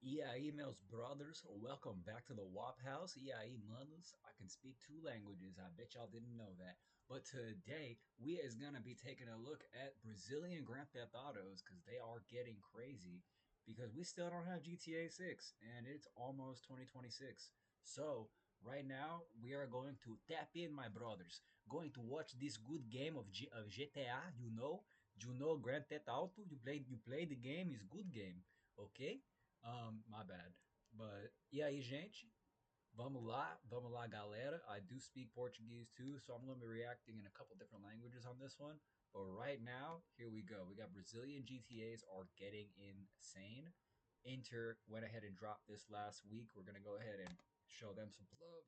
E aí, meus brothers, welcome back to the WAP House. E aí, manos, I can speak two languages. I bet y'all didn't know that. But today, we is gonna be taking a look at Brazilian Grand Theft Autos because they are getting crazy because we still don't have GTA 6 and it's almost 2026. So, right now, we are going to tap in, my brothers. Going to watch this good game of GTA, Grand Theft Auto. You play the game, it's good game, okay? My bad. But e aí, gente? Vamos lá, galera. I do speak Portuguese too, so I'm going to be reacting in a couple different languages on this one. But right now, here we go. We got Brazilian GTAs are getting insane. Inter went ahead and dropped this last week. We're going to go ahead and show them some love.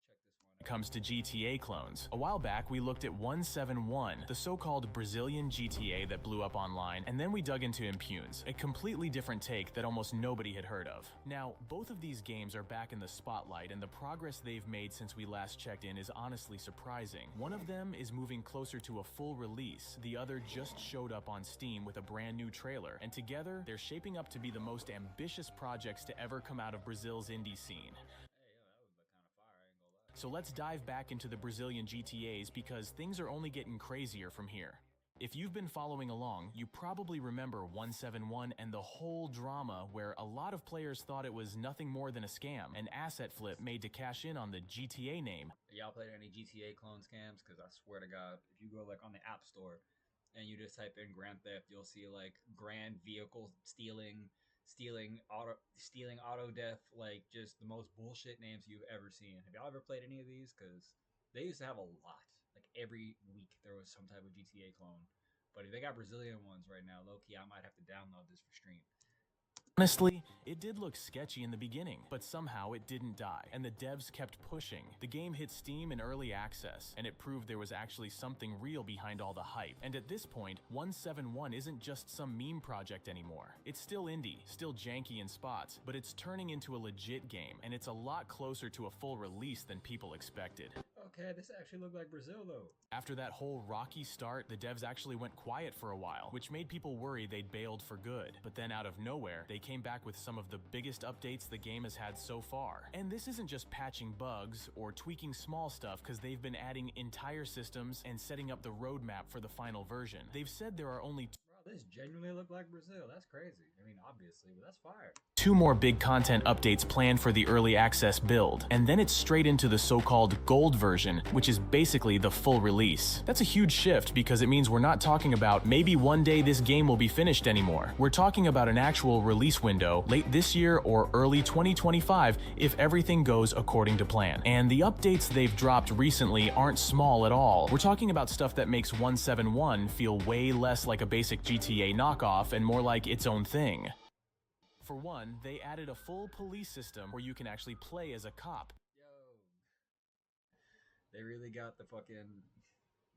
Check this one out. Comes to GTA clones. A while back, we looked at 171, the so-called Brazilian GTA that blew up online, and then we dug into Impunes, a completely different take that almost nobody had heard of. Now, both of these games are back in the spotlight, and the progress they've made since we last checked in is honestly surprising. One of them is moving closer to a full release, the other just showed up on Steam with a brand new trailer, and together, they're shaping up to be the most ambitious projects to ever come out of Brazil's indie scene. Hey, yo, that was kind of fire, I ain't gonna lie. So let's dive back into the Brazilian GTAs because things are only getting crazier from here. If you've been following along, you probably remember 171 and the whole drama where a lot of players thought it was nothing more than a scam, an asset flip made to cash in on the GTA name. Y'all played any GTA clone scams? Because I swear to God, if you go like on the App Store and you just type in Grand Theft, you'll see like grand vehicle stealing auto death, like just the most bullshit names you've ever seen. Have y'all ever played any of these? Because they used to have a lot. Like every week there was some type of GTA clone. But if they got Brazilian ones right now, low key, I might have to download this for stream. Honestly, it did look sketchy in the beginning, but somehow it didn't die, and the devs kept pushing. The game hit Steam in early access, and it proved there was actually something real behind all the hype. And at this point, 171 isn't just some meme project anymore. It's still indie, still janky in spots, but it's turning into a legit game, and it's a lot closer to a full release than people expected. Okay, this actually looked like Brazil though. After that whole rocky start, the devs actually went quiet for a while, which made people worry they'd bailed for good. But then out of nowhere, they came back with some of the biggest updates the game has had so far. And this isn't just patching bugs or tweaking small stuff, because they've been adding entire systems and setting up the roadmap for the final version. They've said there are only Bro, this genuinely looked like Brazil. That's crazy. I mean, obviously, but that's fire. two more big content updates planned for the early access build, and then it's straight into the so-called gold version, which is basically the full release. That's a huge shift because it means we're not talking about maybe one day this game will be finished anymore. We're talking about an actual release window late this year or early 2025 if everything goes according to plan. And the updates they've dropped recently aren't small at all. We're talking about stuff that makes 171 feel way less like a basic GTA knockoff and more like its own thing. For one, they added a full police system where you can actually play as a cop. Yo, they really got the fucking.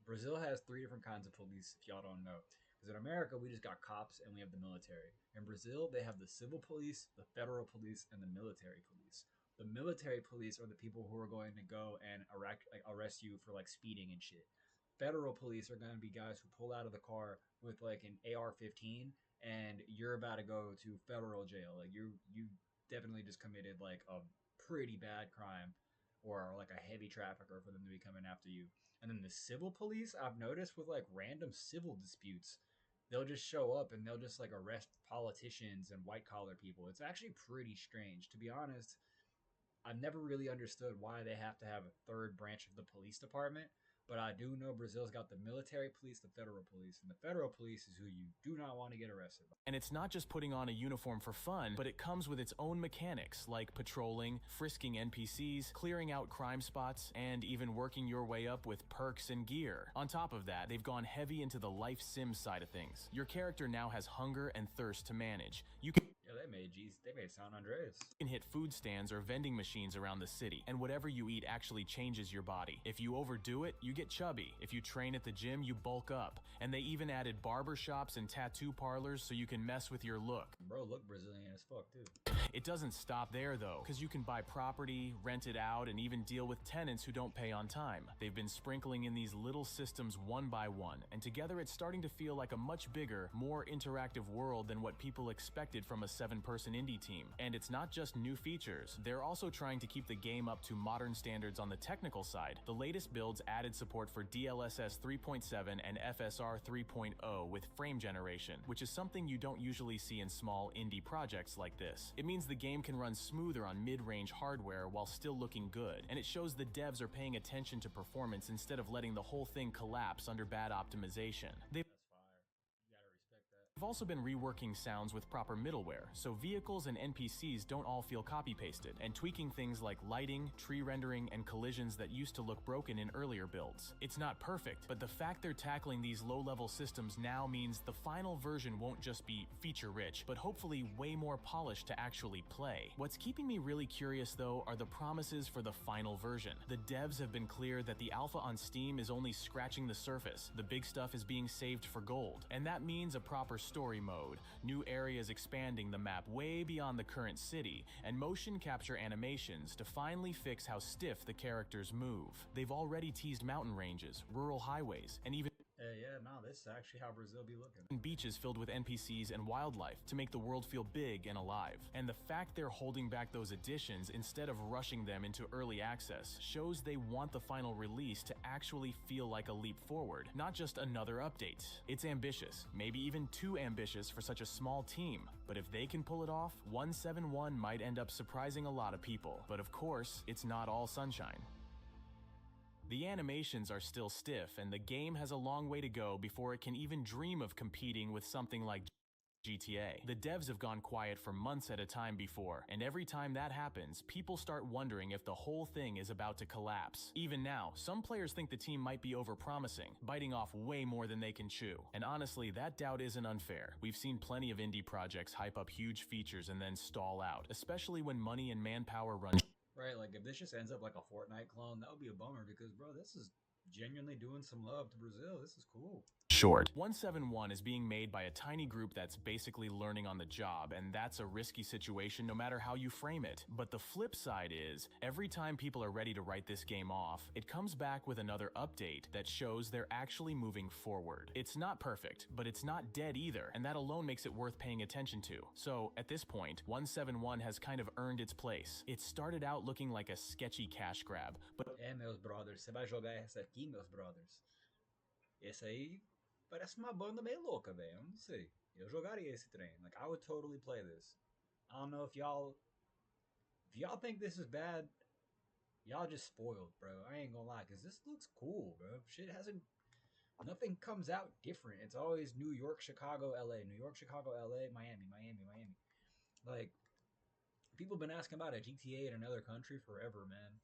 Brazil has three different kinds of police, if y'all don't know. Because in America, we just got cops and we have the military. In Brazil, they have the civil police, the federal police, and the military police. The military police are the people who are going to go and arrest you for like speeding and shit. Federal police are going to be guys who pull out of the car with like an AR-15 and you're about to go to federal jail. Like you definitely just committed like a pretty bad crime or like a heavy trafficker for them to be coming after you. And then the civil police, I've noticed with like random civil disputes, they'll just show up and they'll just like arrest politicians and white collar people. It's actually pretty strange. To be honest, I've never really understood why they have to have a third branch of the police department. But I do know Brazil's got the military police, the federal police, and the federal police is who you do not want to get arrested by. And it's not just putting on a uniform for fun, but it comes with its own mechanics like patrolling, frisking NPCs, clearing out crime spots, and even working your way up with perks and gear. On top of that, they've gone heavy into the life sim side of things. Your character now has hunger and thirst to manage. You can Yeah, they made San Andreas. hit food stands or vending machines around the city, and whatever you eat actually changes your body. If you overdo it, you get chubby. If you train at the gym, you bulk up. And they even added barber shops and tattoo parlors so you can mess with your look. Bro, look Brazilian as fuck too. It doesn't stop there though, because you can buy property, rent it out, and even deal with tenants who don't pay on time. They've been sprinkling in these little systems one by one, and together it's starting to feel like a much bigger, more interactive world than what people expected from a 7-person person indie team. And it's not just new features, they're also trying to keep the game up to modern standards on the technical side. The latest builds added support for DLSS 3.7 and FSR 3.0 with frame generation, which is something you don't usually see in small indie projects like this. It means the game can run smoother on mid-range hardware while still looking good, and it shows the devs are paying attention to performance instead of letting the whole thing collapse under bad optimization. That's fire. You gotta respect that. They've also been reworking sounds with proper middleware, so vehicles and NPCs don't all feel copy-pasted, and tweaking things like lighting, tree rendering, and collisions that used to look broken in earlier builds. It's not perfect, but the fact they're tackling these low-level systems now means the final version won't just be feature-rich, but hopefully way more polished to actually play. What's keeping me really curious, though, are the promises for the final version. The devs have been clear that the alpha on Steam is only scratching the surface. The big stuff is being saved for gold, and that means a proper story mode, new areas expanding the map way beyond the current city, and motion capture animations to finally fix how stiff the characters move. They've already teased mountain ranges, rural highways, and even Yeah, no, this is actually how Brazil be looking. beaches filled with NPCs and wildlife to make the world feel big and alive. And the fact they're holding back those additions instead of rushing them into early access shows they want the final release to actually feel like a leap forward, not just another update. It's ambitious, maybe even too ambitious for such a small team, but if they can pull it off, 171 might end up surprising a lot of people. But of course, it's not all sunshine. The animations are still stiff, and the game has a long way to go before it can even dream of competing with something like GTA. The devs have gone quiet for months at a time before, and every time that happens, people start wondering if the whole thing is about to collapse. Even now, some players think the team might be overpromising, biting off way more than they can chew. And honestly, that doubt isn't unfair. We've seen plenty of indie projects hype up huge features and then stall out, especially when money and manpower run. Right, like if this just ends up like a Fortnite clone, that would be a bummer because, bro, this is genuinely doing some love to Brazil. This is cool. Short. 171 is being made by a tiny group that's basically learning on the job, and that's a risky situation no matter how you frame it. But the flip side is, every time people are ready to write this game off, it comes back with another update that shows they're actually moving forward. It's not perfect, but it's not dead either, and that alone makes it worth paying attention to. So, at this point, 171 has kind of earned its place. It started out looking like a sketchy cash grab, but Meus brothers, você vai jogar essa aqui, meus brothers? Esse aí parece uma banda meio louca, velho. Eu não sei. Eu jogaria esse trem. Like, I would totally play this. I don't know if y'all think this is bad, y'all just spoiled, bro. I ain't gonna lie, because this looks cool, bro. Nothing comes out different. It's always New York, Chicago, LA. New York, Chicago, LA, Miami, Miami, Miami. Like, people have been asking about a GTA in another country forever, man.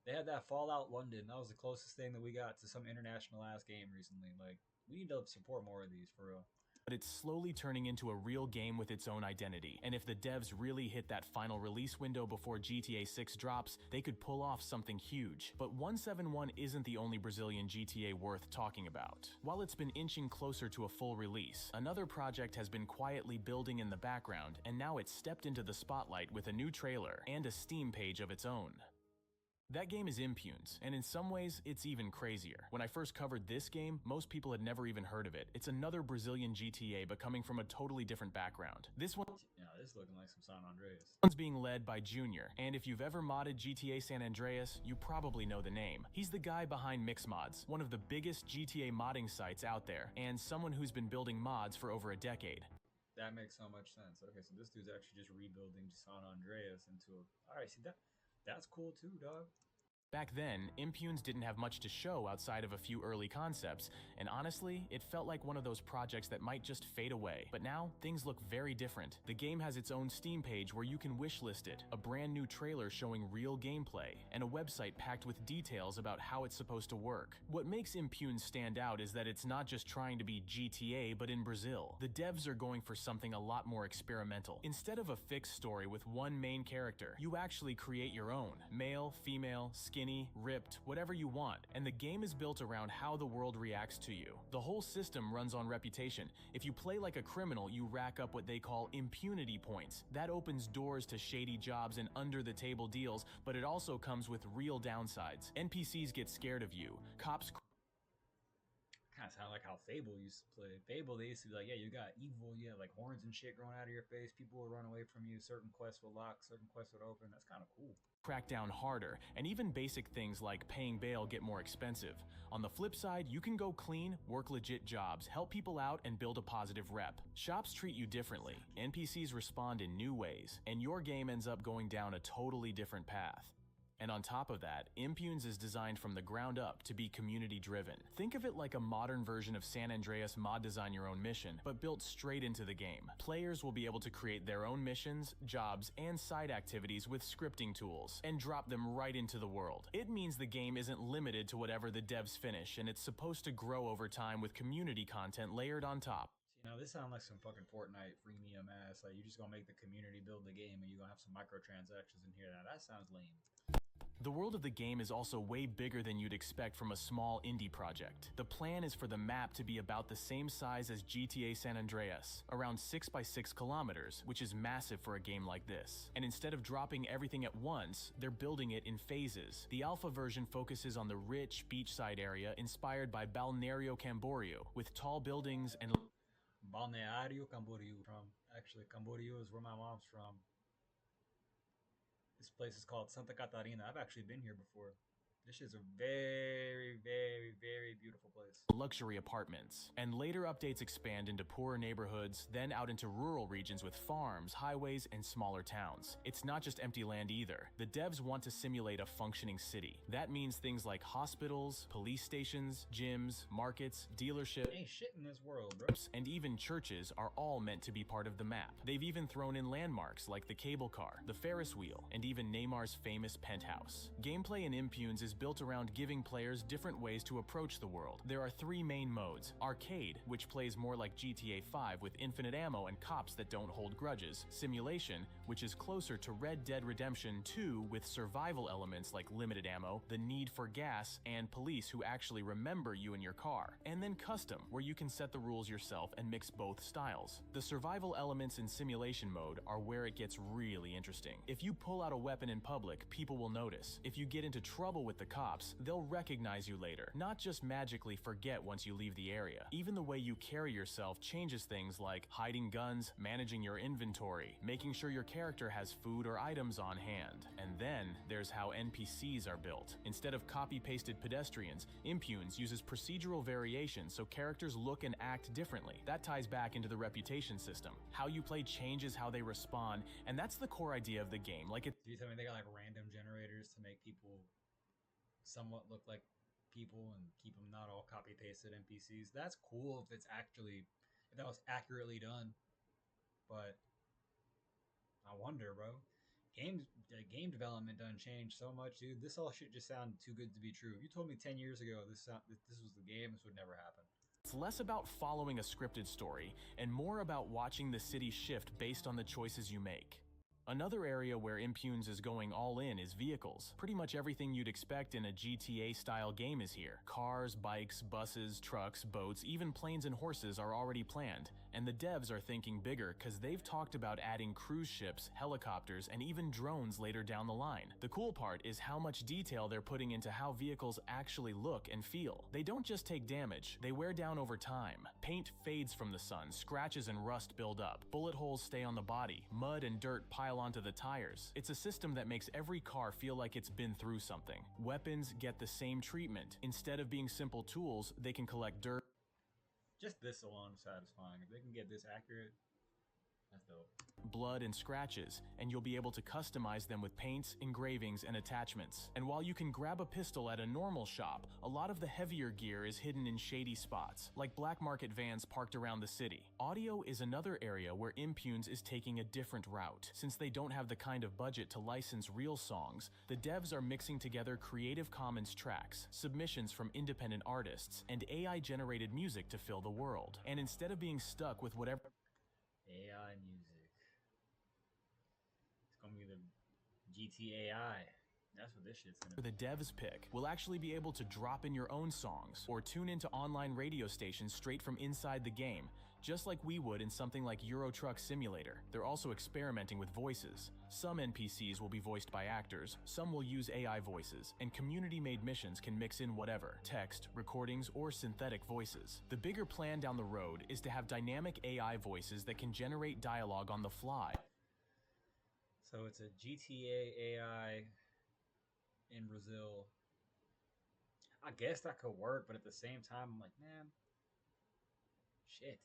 They had that Fallout London. That was the closest thing that we got to some international ass game recently. Like, we need to support more of these, for real. it's slowly turning into a real game with its own identity. And if the devs really hit that final release window before GTA 6 drops, they could pull off something huge. But 171 isn't the only Brazilian GTA worth talking about. While it's been inching closer to a full release, another project has been quietly building in the background, and now it's stepped into the spotlight with a new trailer and a Steam page of its own. That game is Impunes, and in some ways, it's even crazier. When I first covered this game, most people had never even heard of it. It's another Brazilian GTA, but coming from a totally different background. This one's looking like some San Andreas. being led by Junior, and if you've ever modded GTA San Andreas, you probably know the name. He's the guy behind Mixmods, one of the biggest GTA modding sites out there, and someone who's been building mods for over a decade. That makes so much sense. Okay, so this dude's actually just rebuilding San Andreas into a... Alright, see, that's cool too, dog. Back then, Impunes didn't have much to show outside of a few early concepts, and honestly, it felt like one of those projects that might just fade away. But now, things look very different. The game has its own Steam page where you can wishlist it, a brand new trailer showing real gameplay, and a website packed with details about how it's supposed to work. What makes Impunes stand out is that it's not just trying to be GTA, but in Brazil. The devs are going for something a lot more experimental. Instead of a fixed story with one main character, you actually create your own. Male, female, skinny, ripped, whatever you want, and the game is built around how the world reacts to you. The whole system runs on reputation. If you play like a criminal, you rack up what they call impunity points. That opens doors to shady jobs and under-the-table deals, but it also comes with real downsides. NPCs get scared of you. Cops of sound like how Fable used to play. Fable, they used to be like, yeah, you got evil, you have like horns and shit growing out of your face. People will run away from you. Certain quests will lock, certain quests would open. That's kind of cool. Crack down harder, and even basic things like paying bail get more expensive. On the flip side, you can go clean, work legit jobs, help people out, and build a positive rep. Shops treat you differently, NPCs respond in new ways, and your game ends up going down a totally different path. And on top of that, Impunes is designed from the ground up to be community-driven. Think of it like a modern version of San Andreas Mod Design Your Own Mission, but built straight into the game. Players will be able to create their own missions, jobs, and side activities with scripting tools, and drop them right into the world. It means the game isn't limited to whatever the devs finish, and it's supposed to grow over time with community content layered on top. You know, this sounds like some fucking Fortnite freemium ass. Like, you just gonna make the community build the game and you're gonna have some microtransactions in here. Now, that sounds lame. The world of the game is also way bigger than you'd expect from a small indie project. The plan is for the map to be about the same size as GTA San Andreas, around 6 by 6 kilometers, which is massive for a game like this. And instead of dropping everything at once, they're building it in phases. The alpha version focuses on the rich beachside area inspired by Balneario Camboriú, with tall buildings and... Balneario Camboriú. Actually, Camboriú is where my mom's from. This place is called Santa Catarina. I've actually been here before. This is a very, very, very beautiful place. Luxury apartments. And later updates expand into poorer neighborhoods, then out into rural regions with farms, highways, and smaller towns. It's not just empty land either. The devs want to simulate a functioning city. That means things like hospitals, police stations, gyms, markets, dealerships, ain't shit in this world, bro. And even churches are all meant to be part of the map. They've even thrown in landmarks like the cable car, the Ferris wheel, and even Neymar's famous penthouse. Gameplay in Impunes is built around giving players different ways to approach the world. There are 3 main modes: Arcade, which plays more like GTA 5 with infinite ammo and cops that don't hold grudges; Simulation, which is closer to Red Dead Redemption 2 with survival elements like limited ammo, the need for gas, and police who actually remember you in your car; and then Custom, where you can set the rules yourself and mix both styles. The survival elements in Simulation mode are where it gets really interesting. If you pull out a weapon in public, people will notice. If you get into trouble with the cops, they'll recognize you later, not just magically forget once you leave the area. Even the way you carry yourself changes things like hiding guns, managing your inventory, making sure your character has food or items on hand. And then there's how NPCs are built. Instead of copy-pasted pedestrians, Impunes uses procedural variation so characters look and act differently. That ties back into the reputation system. How you play changes how they respond, and that's the core idea of the game. Do you tell me they got like random generators to make people somewhat look like people and keep them not all copy pasted NPCs? That's cool if that was accurately done, but I wonder, bro. Game development done changed so much, dude. This all shit just sounded too good to be true. If you told me 10 years ago this was the game, this would never happen. It's less about following a scripted story and more about watching the city shift based on the choices you make. Another area where Impunes is going all in is vehicles. Pretty much everything you'd expect in a GTA-style game is here. Cars, bikes, buses, trucks, boats, even planes and horses are already planned. And the devs are thinking bigger because they've talked about adding cruise ships, helicopters, and even drones later down the line. The cool part is how much detail they're putting into how vehicles actually look and feel. They don't just take damage, they wear down over time. Paint fades from the sun, scratches and rust build up, bullet holes stay on the body, mud and dirt pile onto the tires. It's a system that makes every car feel like it's been through something. Weapons get the same treatment. Instead of being simple tools, they can collect dirt. Just this alone is satisfying. If they can get this accurate, that's dope. Blood and scratches, and you'll be able to customize them with paints, engravings, and attachments. And while you can grab a pistol at a normal shop, a lot of the heavier gear is hidden in shady spots, like black market vans parked around the city. Audio is another area where Impunes is taking a different route. Since they don't have the kind of budget to license real songs, the devs are mixing together Creative Commons tracks, submissions from independent artists, and AI-generated music to fill the world. And instead of being stuck with whatever AI music, it's gonna be the GTAI. That's what this shit's gonna be. The devs pick will actually be able to drop in your own songs or tune into online radio stations straight from inside the game. just like we would in something like Euro Truck Simulator. They're also experimenting with voices. Some NPCs will be voiced by actors, some will use AI voices, and community-made missions can mix in whatever, text, recordings, or synthetic voices. The bigger plan down the road is to have dynamic AI voices that can generate dialogue on the fly. So it's a GTA AI in Brazil. I guess that could work, but at the same time, I'm like, man, shit.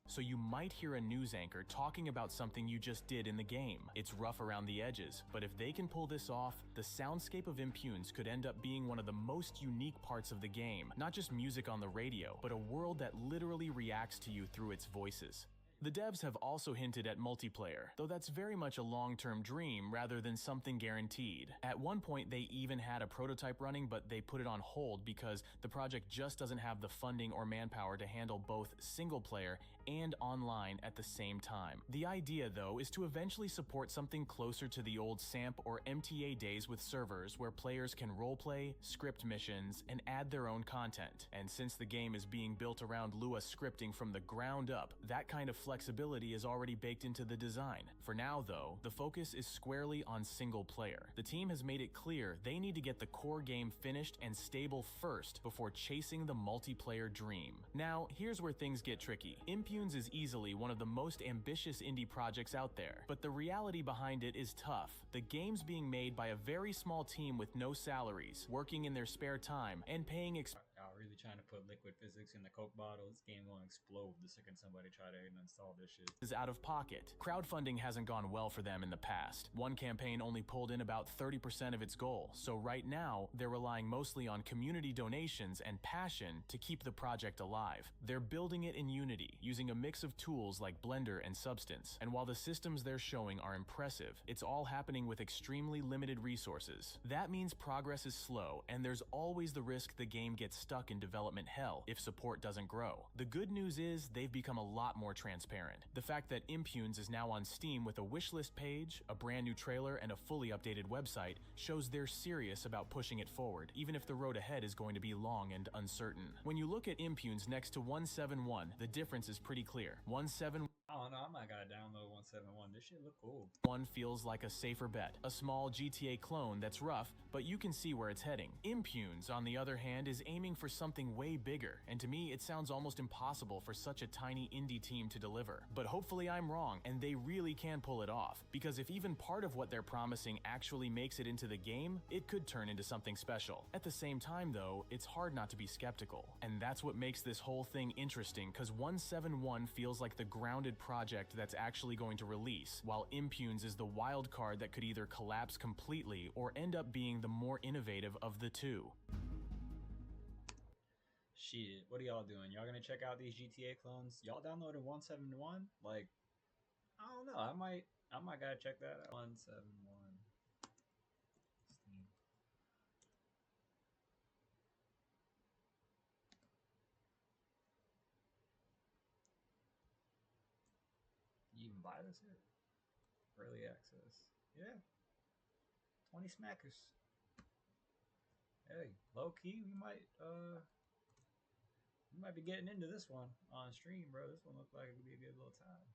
So you might hear a news anchor talking about something you just did in the game. It's rough around the edges, but if they can pull this off, the soundscape of Impunes could end up being one of the most unique parts of the game. Not just music on the radio, but a world that literally reacts to you through its voices. The devs have also hinted at multiplayer, though that's very much a long-term dream rather than something guaranteed. At one point they even had a prototype running, but they put it on hold because the project just doesn't have the funding or manpower to handle both single-player and online at the same time. The idea, though, is to eventually support something closer to the old SAMP or MTA days with servers where players can roleplay, script missions, and add their own content. And since the game is being built around Lua scripting from the ground up, that kind of flexibility is already baked into the design. For now, though, the focus is squarely on single player. The team has made it clear they need to get the core game finished and stable first before chasing the multiplayer dream. Now, here's where things get tricky. Impunes is easily one of the most ambitious indie projects out there, but the reality behind it is tough. The game's being made by a very small team with no salaries, working in their spare time, and paying Y'all really trying to put liquid physics in the Coke bottle? This game gonna explode the second somebody try to install this shit. Is out of pocket. Crowdfunding hasn't gone well for them in the past. One campaign only pulled in about 30% of its goal, so right now they're relying mostly on community donations and passion to keep the project alive. They're building it in Unity, using a mix of tools like Blender and Substance, and while the systems they're showing are impressive, it's all happening with extremely limited resources. That means progress is slow, and there's always the risk the game gets stuck in development hell if support doesn't grow. The good news is they've become a lot more transparent. The fact that Impunes is now on Steam with a wishlist page, a brand new trailer, and a fully updated website shows they're serious about pushing it forward, even if the road ahead is going to be long and uncertain. When you look at Impunes next to 171, the difference is pretty clear. 171 I don't know, I might gotta download 171. This shit look cool. One feels like a safer bet, a small GTA clone that's rough, but you can see where it's heading. Impunes, on the other hand, is aiming for something way bigger, and to me it sounds almost impossible for such a tiny indie team to deliver. But hopefully I'm wrong, and they really can pull it off, because if even part of what they're promising actually makes it into the game, it could turn into something special. At the same time though, it's hard not to be skeptical, and that's what makes this whole thing interesting, cause 171 feels like the grounded project that's actually going to release, while Impunes is the wild card that could either collapse completely or end up being the more innovative of the two. Shit, what are y'all doing? Y'all gonna check out these GTA clones? Y'all downloaded 171? Like, I don't know. I might gotta check that out. 171. Steam. You even buy this here? Early access. Yeah. 20 smackers. Hey, low key, we might be getting into this one on stream, bro. This one looks like it could be a good little time.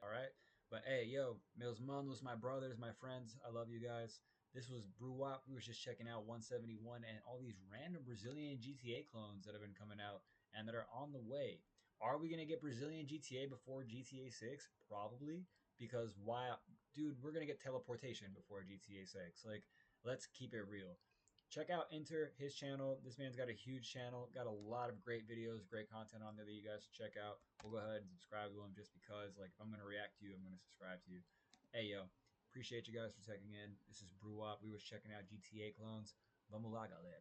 All right. But hey, yo, meus manos, my brothers, my friends, I love you guys. This was Brew Wop. We was just checking out 171 and all these random Brazilian GTA clones that have been coming out and that are on the way. Are we gonna get Brazilian GTA before GTA 6? Probably, because why, dude? We're gonna get teleportation before GTA 6. Like, let's keep it real. Check out Enter, his channel. This man's got a huge channel, got a lot of great videos, great content on there that you guys should check out. We'll go ahead and subscribe to him just because, like, if I'm going to react to you, I'm going to subscribe to you. Hey, yo, appreciate you guys for checking in. This is Brew Up. We was checking out GTA clones. Vamos lá, galera.